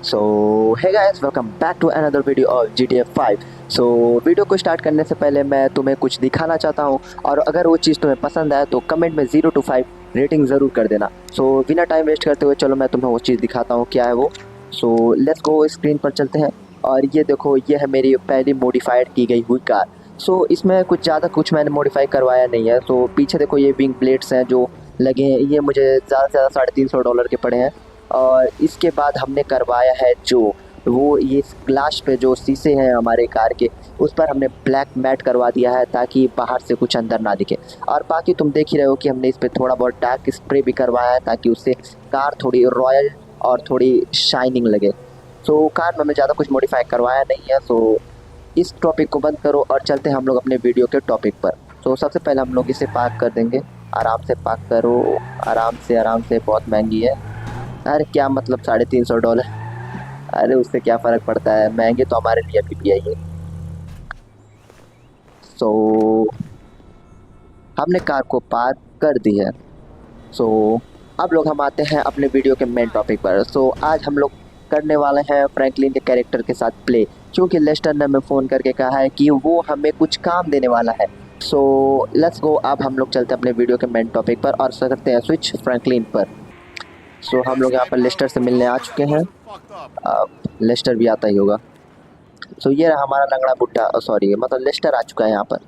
So hey guys, welcome back to another video of GTA 5। So video को start करने से पहले मैं तुम्हें कुछ दिखाना चाहता हूं, और अगर वो चीज़ तुम्हें पसंद आए तो कमेंट में 0 to 5 रेटिंग ज़रूर कर देना। सो बिना टाइम वेस्ट करते हुए चलो मैं तुम्हें वो चीज़ दिखाता हूँ क्या है वो। सो लेट्स गो, स्क्रीन पर चलते हैं। और ये देखो, ये है मेरी पहली मॉडिफाइड की गई हुई कार। सो इसमें कुछ मैंने मॉडिफाई करवाया नहीं है। सो पीछे देखो, ये विंग प्लेट्स हैं जो लगे हैं, ये मुझे ज़्यादा से ज़्यादा $350 के पड़े हैं। और इसके बाद हमने करवाया है जो वो ये ग्लास पे जो शीशे हैं हमारे कार के, उस पर हमने ब्लैक मैट करवा दिया है ताकि बाहर से कुछ अंदर ना दिखे। और बाकी तुम देख ही रहे हो कि हमने इस पर थोड़ा बहुत डार्क स्प्रे भी करवाया है ताकि उससे कार थोड़ी रॉयल और थोड़ी शाइनिंग लगे। सो कार में हमें ज़्यादा कुछ मॉडिफाई करवाया नहीं है। सो इस टॉपिक को बंद करो और चलते हैं हम लोग अपने वीडियो के टॉपिक पर। तो सबसे पहले हम लोग इसे पार्क कर देंगे। आराम से पार्क करो, आराम से, बहुत महंगी है। अरे क्या मतलब $350? अरे उससे क्या फ़र्क पड़ता है, महंगे तो हमारे लिए अभी भी है ये। सो हमने कार को पार्क कर दी है। सो अब लोग हम आते हैं अपने वीडियो के मेन टॉपिक पर। सो आज हम लोग करने वाले हैं फ्रैंकलिन के कैरेक्टर के साथ प्ले, क्योंकि लेस्टर ने हमें फ़ोन करके कहा है कि वो हमें कुछ काम देने वाला है। सो लेट्स गो, अब हम लोग चलते हैं अपने वीडियो के मेन टॉपिक पर और करते हैं स्विच फ्रैंकलिन पर। सो हम लोग यहाँ पर लेस्टर से मिलने आ चुके हैं। अब लेस्टर भी आता ही होगा। सो ये रहा हमारा लंगड़ा बुड्ढा, सॉरी मतलब लेस्टर आ चुका है यहाँ पर।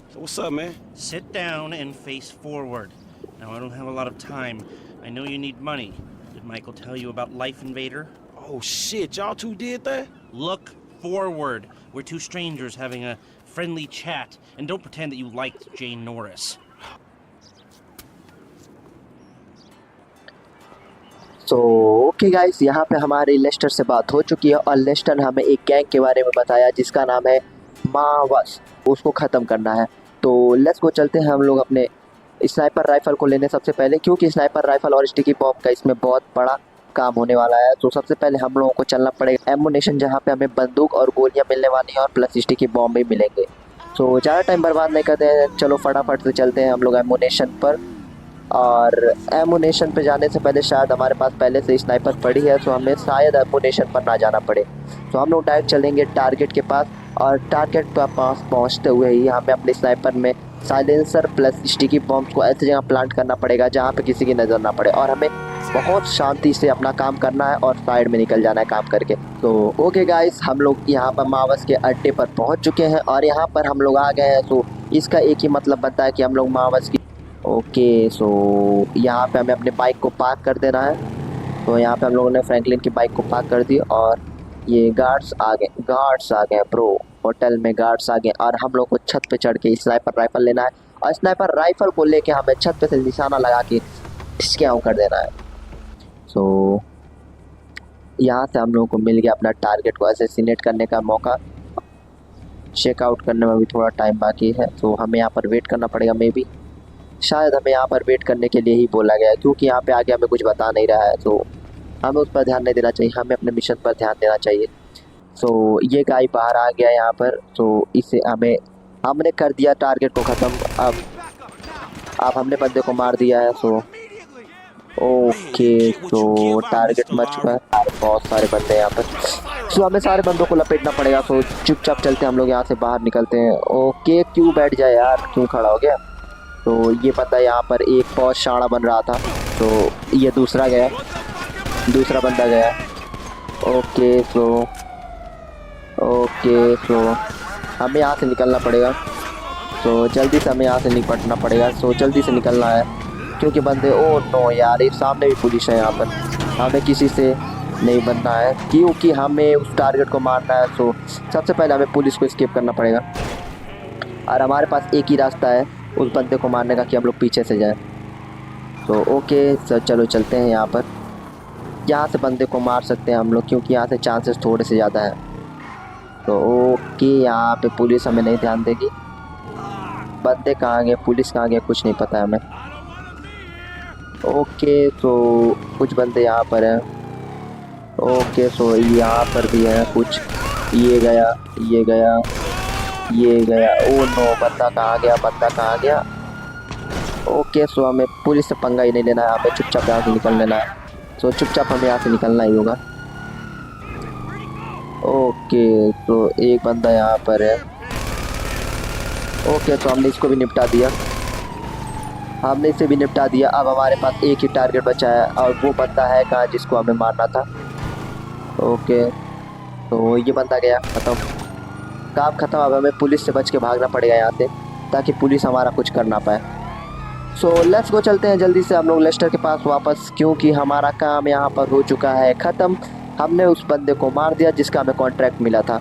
So what's up, man? Sit down and face forward. Now, I don't have a lot of time. I know you need money. Did Michael tell you about Life Invader? Oh shit, y'all two did that? Look forward. We're two strangers having a friendly chat. And don't pretend that you liked Jane Norris. So okay guys, यहाँ पे हमारी Lester से बात हो चुकी है और Lester ने हमें एक गैंग के बारे में बताया जिसका नाम है मावस। उसको ख़त्म करना है। तो लेट्स गो, चलते हैं हम लोग अपने स्नाइपर राइफ़ल को लेने सबसे पहले, क्योंकि स्नाइपर राइफ़ल और स्टिकी बॉम्ब का इसमें बहुत बड़ा काम होने वाला है। तो सबसे पहले हम लोगों को चलना पड़ेगा एमुनेशन, जहाँ पे हमें बंदूक और गोलियाँ मिलने वाली हैं और प्लस स्टिकी बॉम्ब भी मिलेंगे। सो ज़्यादा टाइम बर्बाद नहीं करते हैं, चलो फटाफट से चलते हैं हम लोग एमुनेशन पर। और एमुनेशन पे जाने से पहले शायद हमारे पास पहले से स्नाइपर पड़ी है, तो हमें शायद एमुनेशन पर ना जाना पड़े। तो हम लोग डायरेक्ट चलेंगे टारगेट के पास, और टारगेट के पास पहुंचते हुए ही हमें अपने स्नाइपर में साइलेंसर प्लस स्टिकी बॉम्ब को ऐसी जगह प्लांट करना पड़ेगा जहां पे किसी की नज़र ना पड़े, और हमें बहुत शांति से अपना काम करना है और साइड में निकल जाना है काम करके। तो ओके गाइस, हम लोग यहाँ पर मावस के अड्डे पर पहुँच चुके हैं और यहाँ पर हम लोग आ गए हैं। तो इसका एक ही मतलब बनता है कि हम लोग मावस की ओके। सो यहाँ पे हमें अपने बाइक को पार्क कर देना है। तो यहाँ पे हम लोगों ने फ्रैंकलिन की बाइक को पार्क कर दी और ये गार्ड्स आ गए ब्रो। होटल में गार्ड्स आ गए और हम लोग को छत पे चढ़ के स्नाइपर राइफल लेना है, और स्नाइपर राइफल को लेके हमें छत पे से निशाना लगा के स्कैम कर देना है। सो यहाँ से हम लोगों को मिल गया अपना टारगेट को असैसिनेट करने का मौका। चेकआउट करने में भी थोड़ा टाइम बाकी है, तो हमें यहाँ पर वेट करना पड़ेगा। मे बी शायद हमें यहाँ पर वेट करने के लिए ही बोला गया है, क्योंकि यहाँ पे आगे हमें कुछ बता नहीं रहा है। तो हमें उस पर ध्यान नहीं देना चाहिए, हमें अपने मिशन पर ध्यान देना चाहिए। सो ये गाय बाहर आ गया यहाँ पर, तो इसे हमने कर दिया टारगेट को ख़त्म। अब हमने बंदे को मार दिया है। सो ओके, तो टारगेट मर चुका है, बहुत सारे बंदे हैं यहाँ पर। सो हमें सारे बंदों को लपेटना पड़ेगा। सो चुपचाप चलते हैं हम लोग यहाँ से बाहर निकलते हैं। ओके, क्यों बैठ जाए यार, क्यों खड़ा हो गया। तो ये बंदा यहाँ पर एक बहुत शाणा बन रहा था, तो ये दूसरा बंदा गया। ओके सो हमें यहाँ से निकलना पड़ेगा। तो जल्दी से हमें यहाँ से निपटना पड़ेगा। सो जल्दी से निकलना है, क्योंकि बंदे ओ नो यार, ये सामने भी पुलिस है यहाँ पर। हमें किसी से नहीं बनना है, क्योंकि हमें उस टारगेट को मारना है। सो सबसे पहले हमें पुलिस को स्किप करना पड़ेगा, और हमारे पास एक ही रास्ता है उस बंदे को मारने का, कि हम लोग पीछे से जाएं। तो ओके सर, चलो चलते हैं यहाँ पर। यहाँ से बंदे को मार सकते हैं हम लोग, क्योंकि यहाँ से चांसेस थोड़े से ज़्यादा हैं। तो ओके, यहाँ पे पुलिस हमें नहीं ध्यान देगी। बंदे कहाँ गए, पुलिस कहाँ गए, कुछ नहीं पता है हमें। ओके, तो कुछ बंदे यहाँ पर हैं। ओके, सो यहाँ पर भी हैं कुछ। ये गया। ओ नो, बंदा कहाँ गया। ओके, सो हमें पुलिस से पंगा ही नहीं लेना है, हमें चुपचाप यहाँ से निकल लेना है। तो चुपचाप हमें यहाँ से निकलना ही होगा। ओके तो एक बंदा यहाँ पर है। ओके तो हमने इसको भी निपटा दिया, हमने इसे भी निपटा दिया। अब हमारे पास एक ही टारगेट बचा है और वो बंदा है कहाँ जिसको हमें मारना था। ओके तो ये बंदा गया, खत्म, काम खत्म। अब हमें पुलिस से बच के भागना पड़ेगा यहाँ से, ताकि पुलिस हमारा कुछ कर ना पाए। सो लेट्स गो, चलते हैं जल्दी से हम लोग लेस्टर के पास वापस, क्योंकि हमारा काम यहाँ पर हो चुका है ख़त्म। हमने उस बंदे को मार दिया जिसका हमें कॉन्ट्रैक्ट मिला था।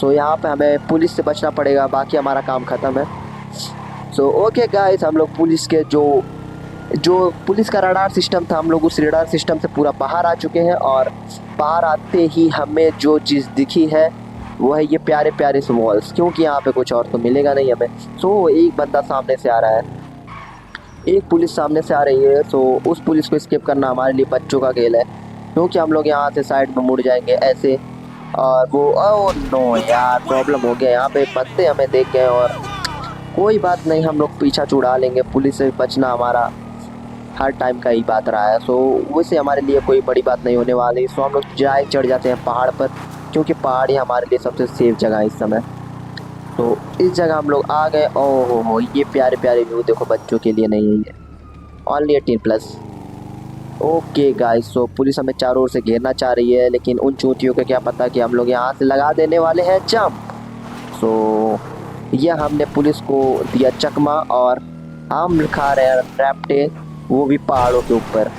सो यहाँ पे हमें पुलिस से बचना पड़ेगा, बाकी हमारा काम ख़त्म है। सो ओके गाइस, हम लोग पुलिस के जो पुलिस का रडार सिस्टम था, हम लोग उस रडार सिस्टम से पूरा बाहर आ चुके हैं। और बाहर आते ही हमें जो चीज़ दिखी है वो है ये प्यारे प्यारे से वॉल्स, क्योंकि यहाँ पे कुछ और तो मिलेगा नहीं हमें। सो एक बंदा सामने से आ रहा है, एक पुलिस सामने से आ रही है। सो उस पुलिस को स्किप करना हमारे लिए बच्चों का खेल है, क्योंकि हम लोग यहाँ से साइड में मुड़ जाएंगे ऐसे। और वो ओह नो यार, प्रॉब्लम हो गया, यहाँ पे बंदे हमें देख गए। और कोई बात नहीं, हम लोग पीछा छुड़ा लेंगे, पुलिस से बचना हमारा हर टाइम का ही बात रहा है। सो वैसे हमारे लिए कोई बड़ी बात नहीं होने वाली। सो हम लोग जाए चढ़ जाते हैं पहाड़ पर, क्योंकि पहाड़ ही हमारे लिए सबसे सेफ जगह है इस समय। तो इस जगह हम लोग आ गए। ओह हो, ये प्यारे प्यारे व्यू देखो, बच्चों के लिए नहीं है, ओनली 18+। ओके गाइस, सो पुलिस हमें चारों ओर से घेरना चाह रही है, लेकिन उन चूतियों को क्या पता कि हम लोग यहाँ से लगा देने वाले हैं जंप। सो यह हमने पुलिस को दिया चकमा और हम खा रहे हैं रैप्टे, वो भी पहाड़ों के ऊपर,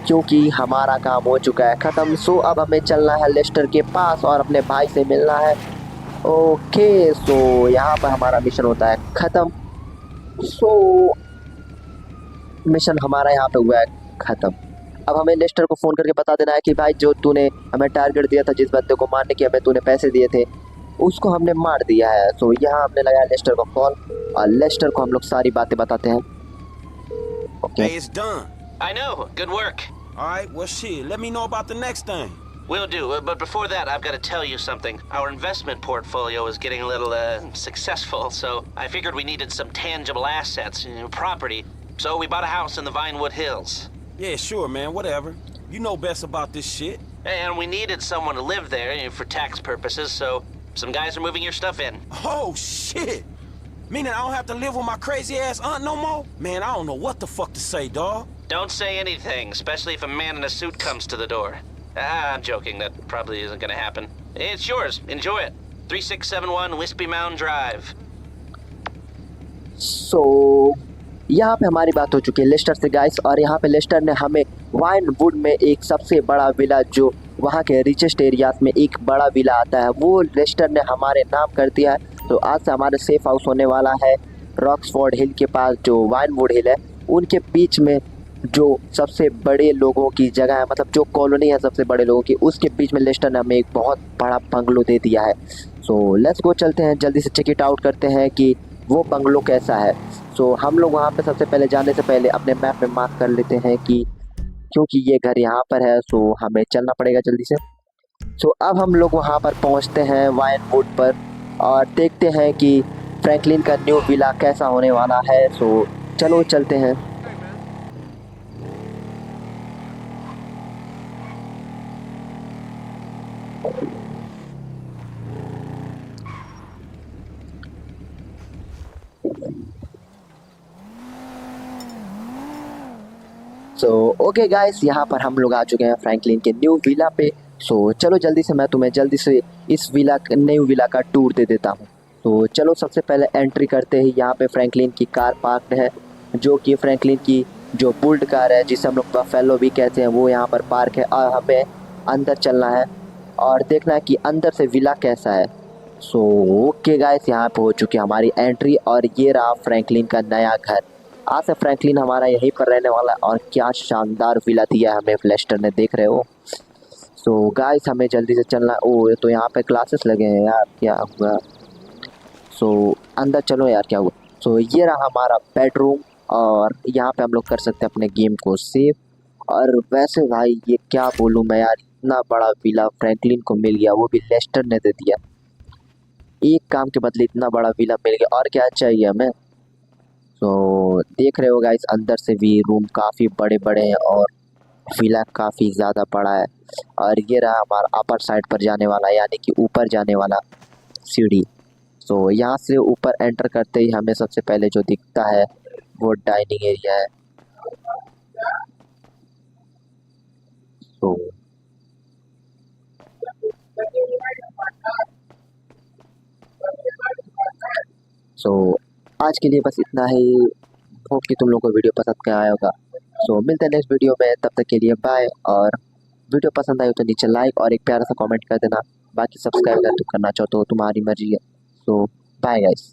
क्योंकि हमारा काम हो चुका है ख़त्म। सो अब हमें चलना है लेस्टर के पास और अपने भाई से मिलना है। ओके सो यहाँ पर हमारा मिशन होता है ख़त्म। सो मिशन हमारा यहाँ पे हुआ है ख़त्म। अब हमें लेस्टर को फ़ोन करके बता देना है कि भाई जो तूने हमें टारगेट दिया था, जिस बंदे को मारने के हमें तूने पैसे दिए थे, उसको हमने मार दिया है। सो यहाँ हमने लगाया लेस्टर को कॉल और लेस्टर को हम लोग सारी बातें बताते हैं। Okay Hey, it's done. I know. Good work. All right, well, shit, let me know about the next thing. Will do. But before that, I've got to tell you something. Our investment portfolio is getting a little successful, so I figured we needed some tangible assets, property. So we bought a house in the Vinewood Hills. Yeah, sure, man, whatever. You know best about this shit. And we needed someone to live there for tax purposes, so some guys are moving your stuff in. Oh, shit. Meaning I don't have to live with my crazy ass aunt no more? Man, I don't know what the fuck to say, dawg. Don't say anything, especially if a man in a suit comes to the door. I'm joking. That probably isn't gonna happen. It's yours. Enjoy it. 3671 Wispy Mound Drive. सो यहाँ पे हमारी बात हो चुकी है Lester से guys, और यहाँ पे लेस्टर ने हमें वाइनवुड में एक सबसे बड़ा विला, जो वहाँ के रिचेस्ट एरियाज में एक बड़ा विला आता है, वो लेस्टर ने हमारे नाम कर दिया है। तो आज से हमारे सेफ हाउस होने वाला है रॉक्सफोर्ड हिल के पास, जो वाइनवुड हिल है उनके बीच में, जो सबसे बड़े लोगों की जगह है, मतलब जो कॉलोनी है सबसे बड़े लोगों की, उसके बीच में लेस्टर ने हमें एक बहुत बड़ा बंगलो दे दिया है। सो लेट्स गो, चलते हैं जल्दी से चेक इट आउट करते हैं कि वो बंगलो कैसा है। सो हम लोग वहाँ पे सबसे पहले जाने से पहले अपने मैप में मार्क कर लेते हैं कि क्योंकि ये घर यहाँ पर है, सो हमें चलना पड़ेगा जल्दी से। सो अब हम लोग वहाँ पर पहुँचते हैं वाइनवुड पर और देखते हैं कि फ्रैंकलिन का न्यू विला कैसा होने वाला है। सो चलो चलते हैं। सो ओके गाइस, यहाँ पर हम लोग आ चुके हैं फ्रैंकलिन के न्यू विला पे। सो चलो जल्दी से, मैं तुम्हें जल्दी से इस न्यू विला का टूर दे देता हूँ। तो चलो सबसे पहले एंट्री करते ही यहाँ पे फ्रैंकलिन की कार पार्क्ड है, जो कि फ्रैंकलिन की जो बुल्ड कार है, जिसे हम लोग बफेलो भी कहते हैं, वो यहाँ पर पार्क है। और हमें अंदर चलना है और देखना है कि अंदर से विला कैसा है। सो ओके गाइस, यहाँ पे हो चुकी है हमारी एंट्री और ये रहा फ्रैंकलिन का नया घर। आज से फ्रैंकलिन हमारा यहीं पर रहने वाला है और क्या शानदार विला दिया है हमें लेस्टर ने, देख रहे हो। सो गाइस हमें जल्दी से चलना। ओ तो यहाँ पे क्लासेस लगे हैं यार, क्या हुआ। सो अंदर चलो यार, क्या हुआ। सो ये रहा हमारा बेडरूम और यहाँ पे हम लोग कर सकते हैं अपने गेम को सेव। और वैसे भाई ये क्या बोलूँ मैं यार, इतना बड़ा विला फ्रैंकलिन को मिल गया, वो भी लेस्टर ने दे दिया। एक काम के बदले इतना बड़ा विला मिल गया, और क्या चाहिए हमें। तो देख रहे हो गाइस, अंदर से भी रूम काफ़ी बड़े बड़े हैं और विला काफ़ी ज़्यादा बड़ा है। और ये रहा हमारा अपर साइड पर जाने वाला यानी कि ऊपर जाने वाला सीढ़ी। तो यहाँ से ऊपर एंटर करते ही हमें सबसे पहले जो दिखता है वो डाइनिंग एरिया है। तो सो आज के लिए बस इतना ही। होप कि तुम लोगों को वीडियो पसंद आया होगा। सो मिलते हैं नेक्स्ट वीडियो में, तब तक के लिए बाय। और वीडियो पसंद आई हो तो नीचे लाइक और एक प्यारा सा कमेंट कर देना। बाकी सब्सक्राइब अगर तुम करना चाहो तो तुम्हारी मर्जी है। सो बाय गाइस।